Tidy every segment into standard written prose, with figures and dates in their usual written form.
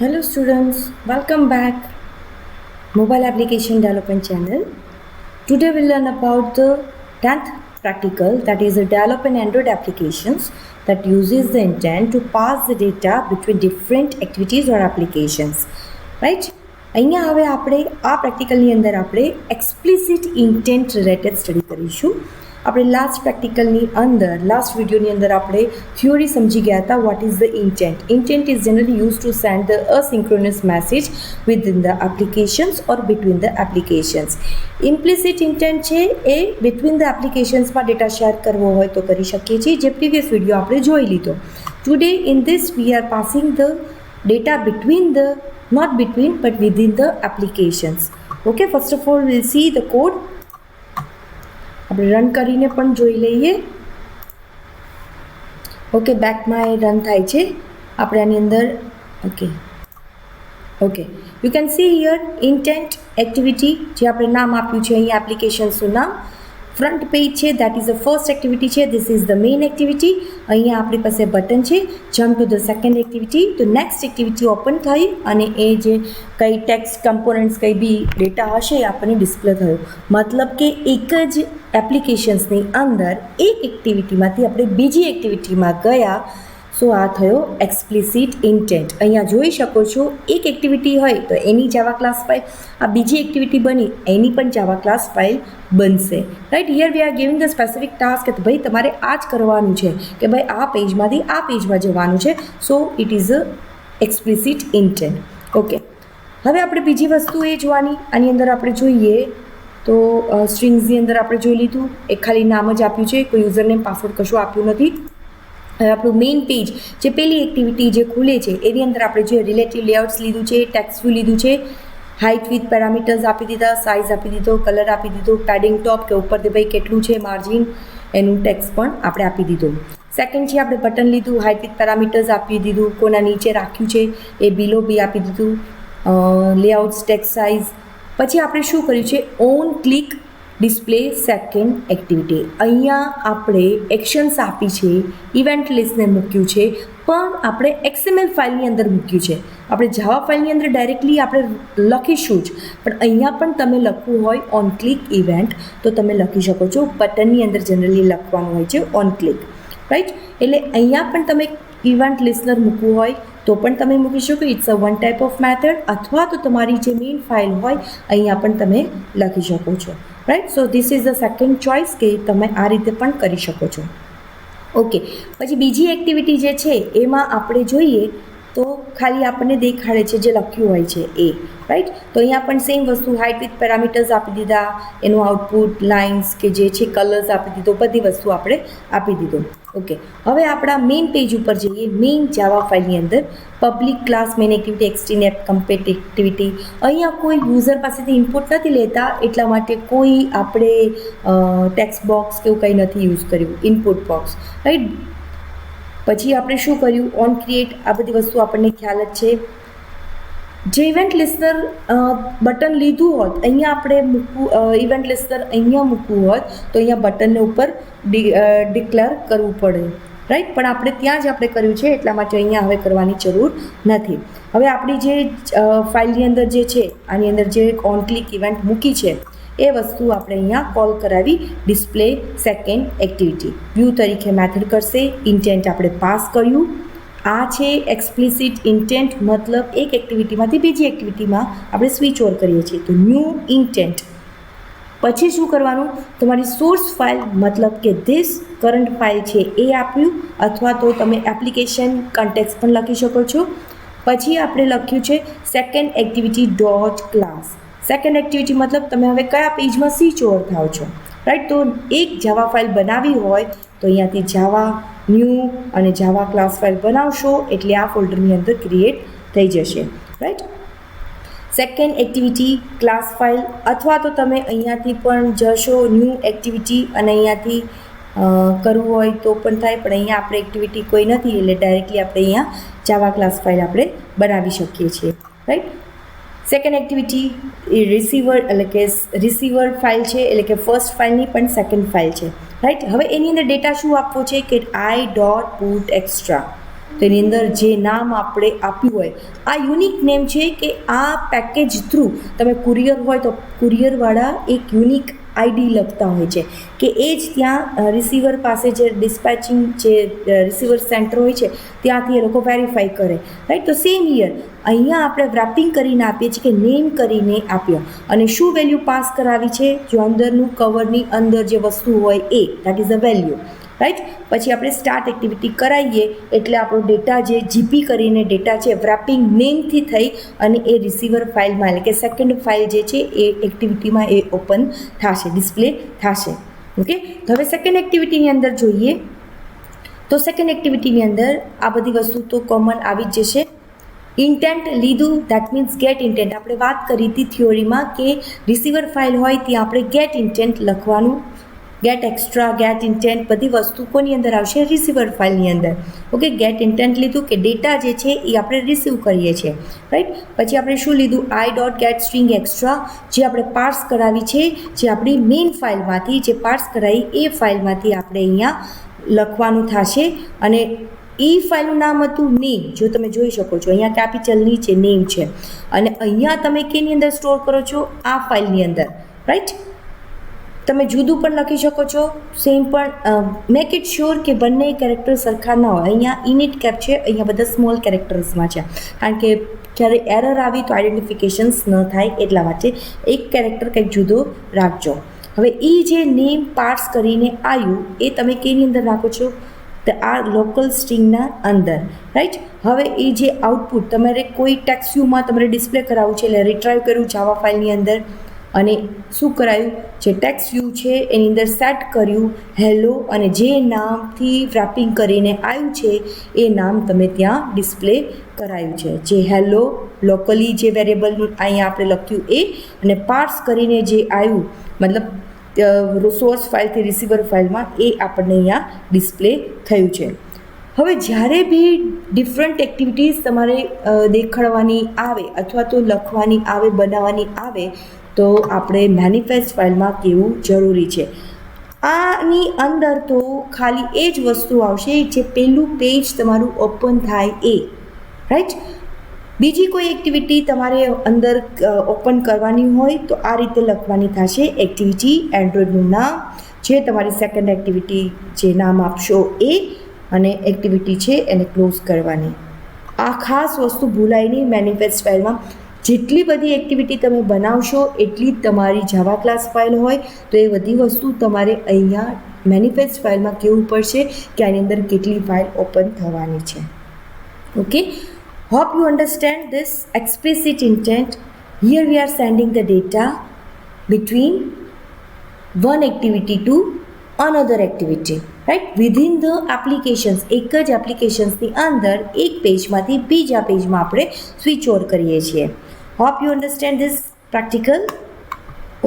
Hello students, welcome back. Mobile Application Development Channel. Today we'll learn about the 10th practical, that is a developing Android applications that uses the intent to pass the data between different activities or applications. Right? અહીંયા હવે આપણે આ પ્રેક્ટિકલની અંદર આપણે explicit intent related study કરીશું. આપણે last પ્રેક્ટિકલની અંદર last વિડીયોની અંદર આપણે થિયોરી સમજી ગયા હતા. What is the intent? Intent is generally use to send the asynchronous message within the applications or between the applications. Implicit intent છે એ બિટવીન ધ એપ્લિકેશન્સમાં ડેટા શેર કરવો હોય તો કરી શકીએ છીએ, જે પ્રીવિયસ વિડીયો આપણે જોઈ લીધો. Today in this we are passing the data between the, not between but within the applications. Okay, first of all we'll see the code. આપણે રન કરીને પણ જોઈ લઈએ. ઓકે, બેકમાં એ રન થાય છે. આપણે આની અંદર okay you can see here intent activity, જે આપણે નામ આપ્યું છે અહીંયા એપ્લિકેશન્સનું નામ. ફ્રન્ટ પેજ છે, that is the first activity છે. This is the main activity. અહીંયા આપણી પાસે બટન છે. Jump to the second activity. તો નેક્સ્ટ એક્ટિવિટી ઓપન થઈ અને એ જે કંઈ ટેક્સ્ટ કમ્પોનન્ટ્સ કંઈ બી ડેટા હશે એ આપણને ડિસ્પ્લે થયો. મતલબ કે એક જ એપ્લિકેશન્સની અંદર એક એક્ટિવિટીમાંથી આપણે બીજી એક્ટિવિટીમાં ગયા. સો આ થયો એક્સપ્લિસિટ ઇન્ટેન્ટ. અહીંયા જોઈ શકો છો, એક એક્ટિવિટી હોય તો એની જાવા ક્લાસ ફાઇલ, આ બીજી એક્ટિવિટી બની એની પણ જાવા ક્લાસ ફાઇલ બનશે. Right, here we are giving the specific task કે ભાઈ તમારે આ જ કરવાનું છે, કે ભાઈ આ પેજમાંથી આ પેજમાં જવાનું છે. So it is a explicit intent. Okay, હવે આપણે બીજી વસ્તુ એ જોવાની. આની અંદર આપણે જોઈએ તો સ્ટ્રિંગ્સની અંદર આપણે જોઈ લીધું, એક ખાલી નામ જ આપ્યું છે, કોઈ યુઝરનેમ પાસવર્ડ કશું આપ્યું નથી. હવે આપણું મેઇન પેજ જે પહેલી એક્ટિવિટી જે ખુલે છે એની અંદર આપણે જે રિલેટિવ લેઆઉટ્સ લીધું છે, ટેક્સ્ટ વ્યૂ લીધું છે, હાઇટ વિથ પેરામીટર્સ આપી દીધા, સાઇઝ આપી દીધો, કલર આપી દીધો, પેડિંગ ટોપ કે ઉપરથી ભાઈ કેટલું છે માર્જિન, એનું ટેક્સ્ટ પણ આપણે આપી દીધું. સેકન્ડ છે આપણે બટન લીધું, હાઇટ વિથ પેરામીટર્સ આપી દીધું, કોના નીચે રાખ્યું છે એ બિલો બી આપી દીધું, લેઆઉટ્સ, ટેક્સ્ટ સાઇઝ. પછી આપણે શું કર્યું છે, on click display second activity. અહીંયા આપણે એક્શન્સ આપી છે, ઇવેન્ટ લિસ્ટને મૂક્યું છે, પણ આપણે XML ફાઇલની અંદર મૂક્યું છે. આપણે જાવા ફાઇલની અંદર ડાયરેક્ટલી આપણે લખીશું જ, પણ અહીંયા પણ તમે લખવું હોય ઓન ક્લિક ઇવેન્ટ તો તમે લખી શકો છો. બટનની અંદર જનરલી લખવાનું હોય છે ઓન ક્લિક. રાઈટ, એટલે અહીંયા પણ તમે ઇવેન્ટ લિસ્નર મૂકવું હોય તો પણ તમે મૂકી શકો. It's a one type of method. અથવા તો તમારી જે મેઇન ફાઇલ હોય અહીંયા પણ તમે લખી શકો છો. Right, so this is the second choice કે તમે આ રીતે પણ કરી શકો છો. ઓકે, પછી બીજી એક્ટિવિટી જે છે એમાં આપણે જોઈએ તો ખાલી આપણને દેખાડે છે જે લખ્યું હોય છે એ. રાઈટ, તો અહીંયા પણ સેમ વસ્તુ, હાઇટ વિથ પેરામીટર્સ આપી દીધા, એનું આઉટપુટ લાઇન્સ કે જે છે કલર્સ આપી દીધો, બધી વસ્તુ આપણે આપી દીધો. ઓકે, હવે આપણા મેઇન પેજ ઉપર જઈએ. મેઇન જાવા ફાઇલની અંદર public class main activity extends app compat activity. અહીંયા કોઈ યુઝર પાસેથી ઇનપુટ નથી લેતા, એટલા માટે કોઈ આપણે ટેક્સ્ટ બોક્સ કે એવું કંઈ નથી યુઝ કર્યું, ઇનપુટ બોક્સ. રાઈટ, પછી આપણે શું કર્યું, ઓન ક્રિએટ, આ બધી વસ્તુ આપણને ખ્યાલ જ છે. જે ઇવેન્ટ લિસ્નર બટન લીધું હોત, અહીંયા આપણે મૂકવું, ઇવેન્ટ લિસ્નર અહીંયા મૂકવું હોત તો અહીંયા બટનને ઉપર ડિક્લેર કરવું પડે. રાઈટ, પણ આપણે ત્યાં જ આપણે કર્યું છે એટલા માટે અહીંયા હવે કરવાની જરૂર નથી. હવે આપણી જે ફાઇલની અંદર જે છે આની અંદર જે ઓન ક્લિક ઇવેન્ટ મૂકી છે એ વસ્તુ આપણે અહીંયા કોલ કરાવી ડિસ્પ્લે સેકન્ડ એક્ટિવિટી. વ્યૂ તરીકે મેથડ કરશે. ઇન્ટેન્ટ આપણે પાસ કર્યું. આ છે એક્સપ્લિસિટ ઇન્ટેન્ટ, મતલબ એક એક્ટિવિટીમાંથી બીજી એક્ટિવિટીમાં આપણે સ્વિચ ઓવર કરીએ છીએ. તો ન્યૂ ઇન્ટેન્ટ. પછી શું કરવાનું, તમારી સોર્સ ફાઇલ મતલબ કે ધીસ કરંટ ફાઇલ છે એ આપ્યું, અથવા તો તમે એપ્લિકેશન કન્ટેક્સ પણ લખી શકો છો. પછી આપણે લખ્યું છે second activity dot class. Second activity મતલબ તમે હવે કયા પેજમાં સ્વિચ ઓવર થાવ છો. રાઈટ, તો એક જાવા ફાઇલ બનાવી હોય તો અહીંયાથી જાવા ન્યૂ અને જાવા ક્લાસ ફાઇલ બનાવશો એટલે આ ફોલ્ડરની અંદર ક્રિએટ થઈ જશે. Right, second activity class file, અથવા તો તમે અહીંયાથી પણ જશો ન્યૂ એક્ટિવિટી અને અહીંયાથી કરવું હોય તો પણ થાય, પણ અહીંયા આપણે એક્ટિવિટી કોઈ નથી એટલે ડાયરેક્ટલી આપણે અહીંયા જાવા ક્લાસ ફાઇલ આપણે બનાવી શકીએ છીએ. રાઈટ, સેકન્ડ એક્ટિવિટી એ રિસીવર એટલે કે રિસીવર ફાઇલ છે, એટલે કે ફર્સ્ટ ફાઇલની પણ સેકન્ડ ફાઇલ છે. રાઈટ, હવે એની અંદર ડેટા શું આપવો છે કે આઈ ડોટ પુટ એક્સ્ટ્રા. તો એની અંદર જે નામ આપણે આપ્યું હોય આ યુનિક નેમ છે કે આ પેકેજ થ્રુ તમે કુરિયર હોય તો કુરિયરવાળા એક યુનિક આઈડી લખતા હોય છે કે એ જ ત્યાં રિસીવર પાસે જે ડિસ્પેચિંગ જે રિસીવર સેન્ટર હોય છે ત્યાંથી એ લોકો વેરીફાઈ કરે, રાઈટ. તો સેમ હિયર અહીંયા આપણે રેપિંગ કરીને આપીએ છીએ કે નેમ કરીને આપ્યો અને શું વેલ્યુ પાસ કરાવી છે, જો અંદરનું કવરની અંદર જે વસ્તુ હોય એ, that is a value, right. પછી આપણે સ્ટાર્ટ એક્ટિવિટી કરાવીએ એટલે આપણો ડેટા જે જીપી કરીને ડેટા છે રેપિંગ નેમથી થઈ અને એ રિસીવર ફાઇલમાં એટલે કે સેકન્ડ ફાઇલ જે છે એ એક્ટિવિટીમાં એ ઓપન થશે, ડિસ્પ્લે થશે. ઓકે, તો હવે સેકન્ડ એક્ટિવિટીની અંદર જોઈએ તો સેકન્ડ એક્ટિવિટીની અંદર આ બધી વસ્તુ તો કોમન આવી જ જશે. ઇન્ટેન્ટ લીધું, દેટ મીન્સ ગેટ ઇન્ટેન્ટ. આપણે વાત કરી હતી થિયોરીમાં કે રિસીવર ફાઇલ હોય ત્યાં આપણે ગેટ ઇન્ટેન્ટ લખવાનું, ગેટ એક્સ્ટ્રા, ગેટ ઇન્ટેન્ટ બધી વસ્તુ કોની અંદર આવશે, રિસીવર ફાઇલની અંદર. ઓકે, ગેટ ઇન્ટેન્ટ લીધું કે ડેટા જે છે એ આપણે રિસીવ કરીએ છીએ, રાઈટ. પછી આપણે શું લીધું, i dot get string extra જે આપણે પાર્સ કરાવી છે, જે આપણી મેઇન ફાઇલમાંથી જે પાર્સ કરાવી એ ફાઇલમાંથી આપણે અહીંયા લખવાનું થશે. અને એ ફાઇલનું નામ હતું નેમ, જો તમે જોઈ શકો છો અહીંયા કેપિટલની છે નેમ છે અને અહીંયા તમે કેની અંદર સ્ટોર કરો છો, આ ફાઇલની અંદર, રાઈટ. તમે જુદું પણ લખી શકો છો, સેમ પણ. મેક ઇટ શ્યોર કે બંને કેરેક્ટર સરખા ના હોય. અહીંયા ઇનિટ કેપ છે, અહીંયા બધા સ્મોલ કેરેક્ટર્સમાં છે કારણ કે જ્યારે એરર આવી તો આઈડેન્ટિફિકેશન્સ ન થાય એટલા માટે એક કેરેક્ટર કંઈક જુદો રાખજો. હવે એ જે નેમ પાર્સ કરીને આવ્યું એ તમે કેની અંદર રાખો છો, તો આ લોકલ સ્ટ્રિંગના અંદર, રાઈટ. હવે એ જે આઉટપુટ તમારે કોઈ ટેક્સ્ટ વ્યૂમાં તમારે ડિસ્પ્લે કરાવવું છે એટલે રિટ્રાઈવ કર્યું જાવા ફાઇલની અંદર અને શું કરાયું, જે ટેક્સ્ટ વ્યૂ છે એની અંદર સેટ કર્યું હેલો અને જે નામથી રેપિંગ કરીને આવ્યું છે એ નામ તમે ત્યાં ડિસ્પ્લે કરાયું છે, જે હેલો લોકલી જે વેરિયેબલનું અહીંયા આપણે લખ્યું એ અને પાર્સ કરીને જે આવ્યું મતલબ સોર્સ ફાઇલથી રિસીવર ફાઇલમાં એ આપણને અહીંયા ડિસ્પ્લે થયું છે. હવે જ્યારે બી ડિફરન્ટ એક્ટિવિટીઝ તમારે દેખાડવાની આવે અથવા તો લખવાની આવે, બનાવવાની આવે તો આપણે મેનિફેસ્ટ ફાઇલમાં કહેવું જરૂરી છે. આની અંદર તો ખાલી એ જ વસ્તુ આવશે જે પહેલું પેજ તમારું ઓપન થાય એ, રાઈટ. બીજી કોઈ એક્ટિવિટી તમારે અંદર ઓપન કરવાની હોય તો આ રીતે લખવાની થશે એક્ટિવિટી એન્ડ્રોઈડનું નામ, જે તમારી સેકન્ડ એક્ટિવિટી જે નામ આપશો એ અને એક્ટિવિટી છે એને ક્લોઝ કરવાની. આ ખાસ વસ્તુ ભૂલાય નહીં મેનિફેસ્ટ ફાઇલમાં. જેટલી બધી એક્ટિવિટી તમે બનાવશો એટલી તમારી જાવા ક્લાસ ફાઇલ હોય તો એ બધી વસ્તુ તમારે અહીંયા મેનિફેસ્ટ ફાઇલમાં કહેવું પડશે કે આની અંદર કેટલી ફાઇલ ઓપન થવાની છે. Okay, hope you understand this explicit intent. Here we are sending the data between one activity to another activity, right, within the applications. એક જ એપ્લિકેશન્સની અંદર એક પેજમાંથી બીજા પેજમાં આપણે સ્વિચ ઓવર કરીએ છીએ. Hope you understand this practical.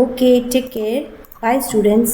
Okay, take care. Bye students.